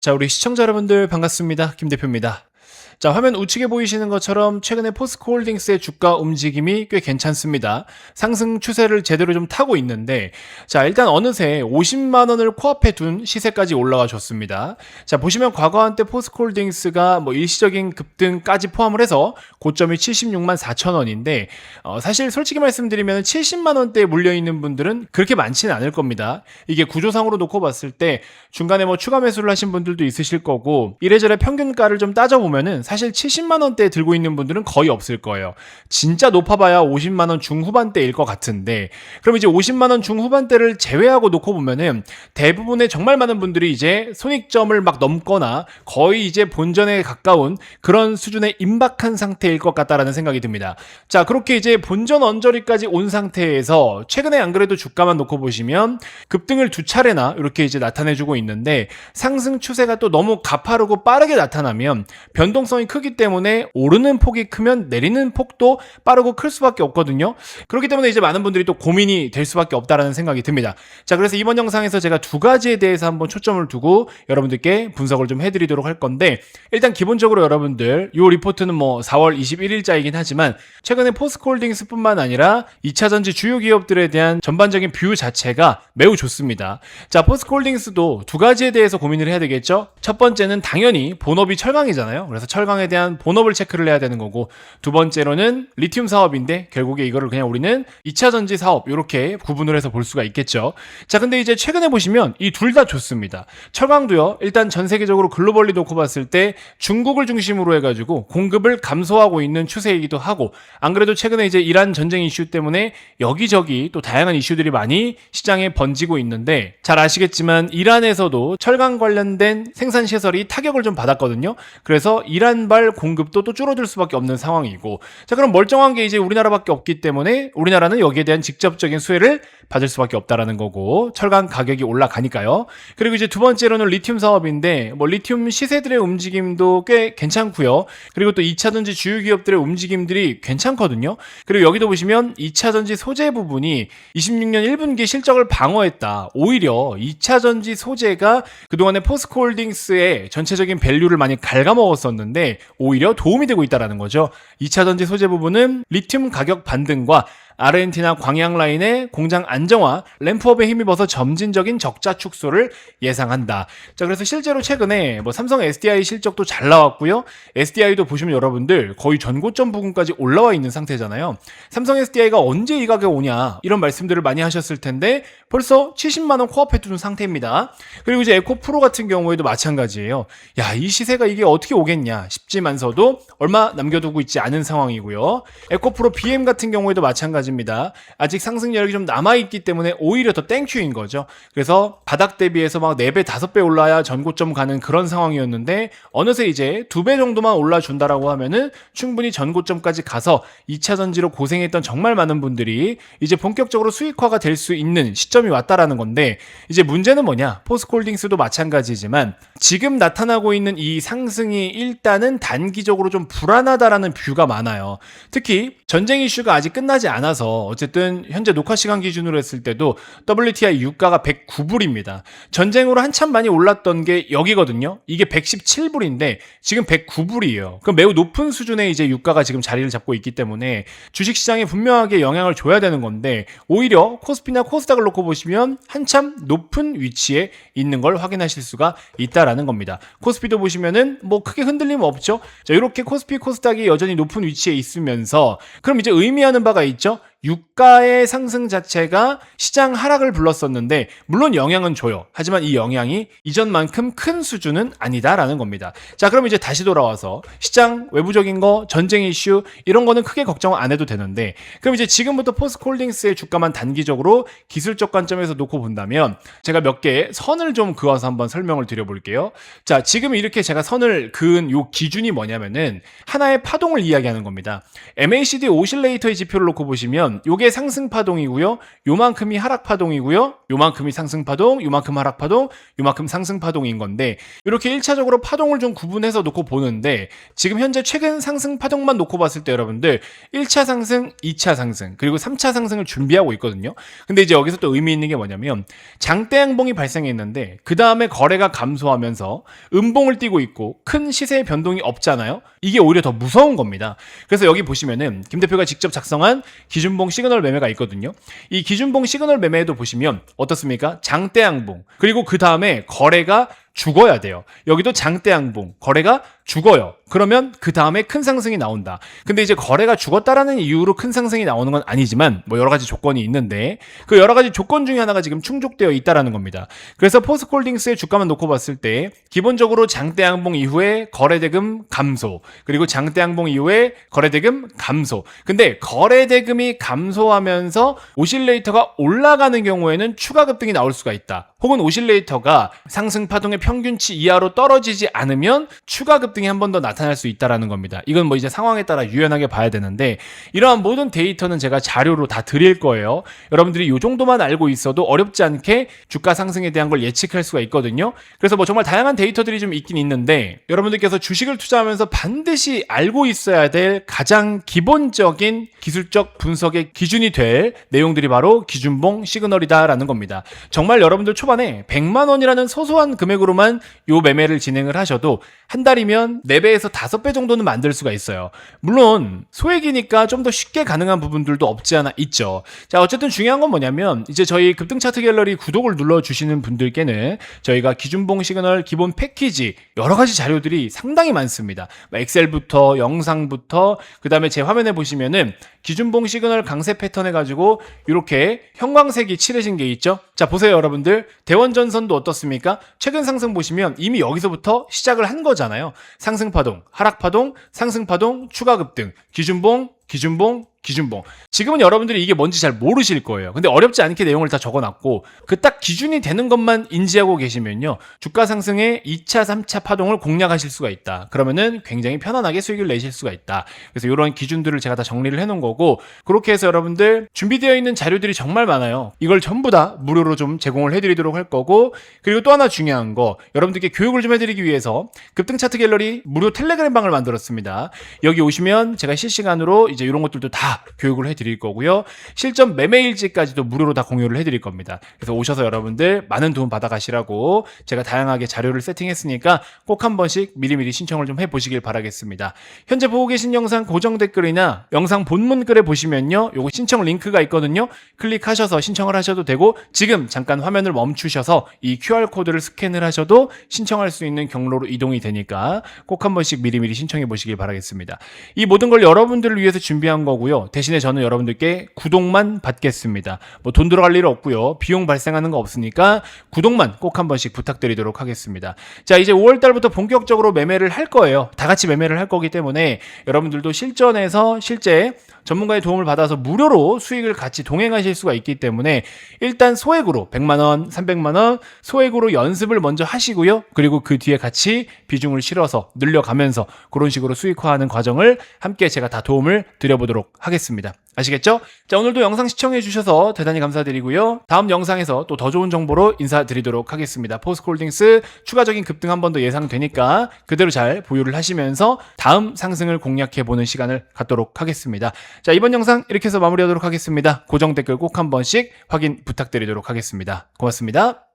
자, 우리 시청자 여러분들 반갑습니다. 김 대표입니다. 자, 화면 우측에 보이시는 것처럼 최근에 포스코홀딩스의 주가 움직임이 꽤 괜찮습니다. 상승 추세를 제대로 좀 타고 있는데, 자, 일단 어느새 50만 원을 코앞에 둔 시세까지 올라와 줬습니다. 자, 보시면 과거 한때 포스코홀딩스가 일시적인 급등까지 포함을 해서 고점이 76만 4천 원인데, 사실 솔직히 말씀드리면 70만 원대에 물려 있는 분들은 그렇게 많지는 않을 겁니다. 이게 구조상으로 놓고 봤을 때 중간에 추가 매수를 하신 분들도 있으실 거고, 이래저래 평균가를 좀 따져보면은 사실 70만 원대에 들고 있는 분들은 거의 없을 거예요. 진짜 높아봐야 50만 원 중후반대일 것 같은데, 그럼 이제 50만 원 중후반대를 제외하고 놓고 보면은 대부분의 정말 많은 분들이 이제 손익점을 막 넘거나 거의 이제 본전에 가까운 그런 수준에 임박한 상태일 것 같다라는 생각이 듭니다. 자, 그렇게 이제 본전 언저리까지 온 상태에서 최근에 안 그래도 주가만 놓고 보시면 급등을 두 차례나 이렇게 이제 나타내주고 있는데, 상승 추세가 또 너무 가파르고 빠르게 나타나면 변동성이 크기 때문에 오르는 폭이 크면 내리는 폭도 빠르고 클 수밖에 없거든요. 그렇기 때문에 이제 많은 분들이 또 고민이 될 수밖에 없다라는 생각이 듭니다. 자, 그래서 이번 영상에서 제가 두 가지에 대해서 한번 초점을 두고 여러분들께 분석을 좀 해드리도록 할 건데, 일단 기본적으로 여러분들 이 리포트는 4월 21일자이긴 하지만 최근에 포스코홀딩스뿐만 아니라 2차전지 주요 기업들에 대한 전반적인 뷰 자체가 매우 좋습니다. 자, 포스코홀딩스도 두 가지에 대해서 고민을 해야 되겠죠. 첫 번째는 당연히 본업이 철강이잖아요. 그래서 철강에 대한 본업을 체크를 해야 되는 거고, 두 번째로는 리튬 사업인데 결국에 이거를 그냥 우리는 2차전지 사업 이렇게 구분을 해서 볼 수가 있겠죠. 자, 근데 이제 최근에 보시면 이 둘 다 좋습니다. 철강도요, 일단 전 세계적으로 글로벌리 놓고 봤을 때 중국을 중심으로 해가지고 공급을 감소하고 있는 추세이기도 하고, 안 그래도 최근에 이제 이란 전쟁 이슈 때문에 여기저기 또 다양한 이슈들이 많이 시장에 번지고 있는데, 잘 아시겠지만 이란에서도 철강 관련된 생산 시설이 타격을 좀 받았거든요. 그래서 이란발 공급도 또 줄어들 수밖에 없는 상황이고, 자, 그럼 멀쩡한 게 이제 우리나라밖에 없기 때문에 우리나라는 여기에 대한 직접적인 수혜를 받을 수밖에 없다라는 거고, 철강 가격이 올라가니까요. 그리고 이제 두 번째로는 리튬 사업인데, 리튬 시세들의 움직임도 꽤 괜찮고요. 그리고 또 2차전지 주요 기업들의 움직임들이 괜찮거든요. 그리고 여기도 보시면 2차전지 소재 부분이 26년 1분기 실적을 방어했다. 오히려 2차전지 소재가 그동안에 포스코홀딩스의 전체적인 밸류를 많이 갉아먹었었는데 오히려 도움이 되고 있다는 거죠. 2차전지 소재 부분은 리튬 가격 반등과 아르헨티나 광양 라인의 공장 안정화, 램프업에 힘입어서 점진적인 적자 축소를 예상한다. 자, 그래서 실제로 최근에 삼성 SDI 실적도 잘 나왔고요. SDI도 보시면 여러분들 거의 전고점 부근까지 올라와 있는 상태잖아요. 삼성 SDI가 언제 이 가격 오냐 이런 말씀들을 많이 하셨을 텐데 벌써 70만 원 코앞에 두는 상태입니다. 그리고 이제 에코프로 같은 경우에도 마찬가지예요. 야, 이 시세가 이게 어떻게 오겠냐 싶지만서도 얼마 남겨두고 있지 않은 상황이고요. 에코프로 BM 같은 경우에도 마찬가지. 아직 상승 여력이 좀 남아있기 때문에 오히려 더 땡큐인 거죠. 그래서 바닥 대비해서 4배, 5배 올라야 전고점 가는 그런 상황이었는데 어느새 이제 2배 정도만 올라준다라고 하면은 충분히 전고점까지 가서 2차전지로 고생했던 정말 많은 분들이 이제 본격적으로 수익화가 될 수 있는 시점이 왔다라는 건데, 이제 문제는 뭐냐? 포스코홀딩스도 마찬가지지만 지금 나타나고 있는 이 상승이 일단은 단기적으로 좀 불안하다라는 뷰가 많아요. 특히 전쟁 이슈가 아직 끝나지 않아서 어쨌든 현재 녹화 시간 기준으로 했을 때도 WTI 유가가 109불입니다. 전쟁으로 한참 많이 올랐던 게 여기거든요. 이게 117불인데 지금 109불이에요. 그럼 매우 높은 수준의 이제 유가가 지금 자리를 잡고 있기 때문에 주식시장에 분명하게 영향을 줘야 되는 건데, 오히려 코스피나 코스닥을 놓고 보시면 한참 높은 위치에 있는 걸 확인하실 수가 있다라는 겁니다. 코스피도 보시면은 크게 흔들림 없죠. 자, 이렇게 코스피 코스닥이 여전히 높은 위치에 있으면서 그럼 이제 의미하는 바가 있죠. 유가의 상승 자체가 시장 하락을 불렀었는데 물론 영향은 줘요. 하지만 이 영향이 이전만큼 큰 수준은 아니다라는 겁니다. 자, 그럼 이제 다시 돌아와서 시장 외부적인 거, 전쟁 이슈 이런 거는 크게 걱정 안 해도 되는데, 그럼 이제 지금부터 포스코홀딩스의 주가만 단기적으로 기술적 관점에서 놓고 본다면 제가 몇 개의 선을 좀 그어서 한번 설명을 드려볼게요. 자, 지금 이렇게 제가 선을 그은 요 기준이 뭐냐면은 하나의 파동을 이야기하는 겁니다. MACD 오실레이터의 지표를 놓고 보시면 보시면 요게 상승 파동이고요. 요만큼이 하락 파동이고요. 요만큼이 상승 파동, 요만큼 하락 파동, 요만큼 상승 파동인 건데 이렇게 1차적으로 파동을 좀 구분해서 놓고 보는데 지금 현재 최근 상승 파동만 놓고 봤을 때 여러분들 1차 상승, 2차 상승, 그리고 3차 상승을 준비하고 있거든요. 근데 이제 여기서 또 의미 있는 게 뭐냐면 장대 양봉이 발생했는데 그 다음에 거래가 감소하면서 음봉을 띄고 있고 큰 시세의 변동이 없잖아요. 이게 오히려 더 무서운 겁니다. 그래서 여기 보시면은 김 대표가 직접 작성한 기준봉 시그널 매매가 있거든요. 이 기준봉 시그널 매매에도 보시면 어떻습니까? 장대 양봉, 그리고 그 다음에 거래가 죽어야 돼요. 여기도 장대 양봉, 거래가 죽어요. 그러면 그 다음에 큰 상승이 나온다. 근데 이제 거래가 죽었다라는 이유로 큰 상승이 나오는 건 아니지만 뭐 여러 가지 조건이 있는데 그 여러 가지 조건 중에 하나가 지금 충족되어 있다라는 겁니다. 그래서 포스코홀딩스의 주가만 놓고 봤을 때 기본적으로 장대 양봉 이후에 거래대금 감소, 그리고 장대 양봉 이후에 거래대금 감소. 근데 거래대금이 감소하면서 오실레이터가 올라가는 경우에는 추가 급등이 나올 수가 있다. 혹은 오실레이터가 상승 파동의 평균치 이하로 떨어지지 않으면 추가 급등이 한 번 더 나타날 수 있다라는 겁니다. 이건 뭐 이제 상황에 따라 유연하게 봐야 되는데 이러한 모든 데이터는 제가 자료로 다 드릴 거예요. 여러분들이 이 정도만 알고 있어도 어렵지 않게 주가 상승에 대한 걸 예측할 수가 있거든요. 그래서 뭐 정말 다양한 데이터들이 좀 있긴 있는데 여러분들께서 주식을 투자하면서 반드시 알고 있어야 될 가장 기본적인 기술적 분석의 기준이 될 내용들이 바로 기준봉 시그널이다라는 겁니다. 정말 여러분들 초반에 100만 원이라는 소소한 금액으로만 요 매매를 진행을 하셔도 한 달이면 4배에서 5배 정도는 만들 수가 있어요. 물론 소액이니까 좀 더 쉽게 가능한 부분들도 없지 않아 있죠. 자, 어쨌든 중요한 건 뭐냐면 이제 저희 급등 차트 갤러리 구독을 눌러주시는 분들께는 저희가 기준봉 시그널 기본 패키지 여러 가지 자료들이 상당히 많습니다. 엑셀부터 영상부터 그 다음에 제 화면에 보시면은 기준봉 시그널 강세 패턴 해가지고 이렇게 형광색이 칠해진 게 있죠. 자, 보세요 여러분들. 대원전선도 어떻습니까? 최근 상승 보시면 이미 여기서부터 시작을 한 거잖아요. 상승파동, 하락파동, 상승파동, 추가급등, 기준봉, 기준봉, 기준봉. 지금은 여러분들이 이게 뭔지 잘 모르실 거예요. 근데 어렵지 않게 내용을 다 적어놨고 그 딱 기준이 되는 것만 인지하고 계시면요. 주가 상승의 2차, 3차 파동을 공략하실 수가 있다. 그러면은 굉장히 편안하게 수익을 내실 수가 있다. 그래서 이런 기준들을 제가 다 정리를 해놓은 거고 그렇게 해서 여러분들 준비되어 있는 자료들이 정말 많아요. 이걸 전부 다 무료로 좀 제공을 해드리도록 할 거고 그리고 또 하나 중요한 거 여러분들께 교육을 좀 해드리기 위해서 급등 차트 갤러리 무료 텔레그램 방을 만들었습니다. 여기 오시면 제가 실시간으로 이제 이런 것들도 다 교육을 해드릴 거고요. 실전 매매일지까지도 무료로 다 공유를 해드릴 겁니다. 그래서 오셔서 여러분들 많은 도움 받아가시라고 제가 다양하게 자료를 세팅했으니까 꼭 한 번씩 미리미리 신청을 좀 해보시길 바라겠습니다. 현재 보고 계신 영상 고정 댓글이나 영상 본문 글에 보시면요. 요거 신청 링크가 있거든요. 클릭하셔서 신청을 하셔도 되고 지금 잠깐 화면을 멈추셔서 이 QR코드를 스캔을 하셔도 신청할 수 있는 경로로 이동이 되니까 꼭 한 번씩 미리미리 신청해 보시길 바라겠습니다. 이 모든 걸 여러분들을 위해서 준비한 거고요. 대신에 저는 여러분들께 구독만 받겠습니다. 뭐 돈 들어갈 일 없고요. 비용 발생하는 거 없으니까 구독만 꼭 한 번씩 부탁드리도록 하겠습니다. 자, 이제 5월 달부터 본격적으로 매매를 할 거예요. 다 같이 매매를 할 거기 때문에 여러분들도 실전에서 실제 전문가의 도움을 받아서 무료로 수익을 같이 동행하실 수가 있기 때문에 일단 소액으로 100만 원, 300만 원 소액으로 연습을 먼저 하시고요. 그리고 그 뒤에 같이 비중을 실어서 늘려가면서 그런 식으로 수익화하는 과정을 함께 제가 다 도움을 드려보도록 하겠습니다. 아시겠죠? 자, 오늘도 영상 시청해 주셔서 대단히 감사드리고요. 다음 영상에서 또 더 좋은 정보로 인사드리도록 하겠습니다. 포스코홀딩스 추가적인 급등 한 번 더 예상되니까 그대로 잘 보유를 하시면서 다음 상승을 공략해보는 시간을 갖도록 하겠습니다. 자, 이번 영상 이렇게 해서 마무리하도록 하겠습니다. 고정 댓글 꼭 한 번씩 확인 부탁드리도록 하겠습니다. 고맙습니다.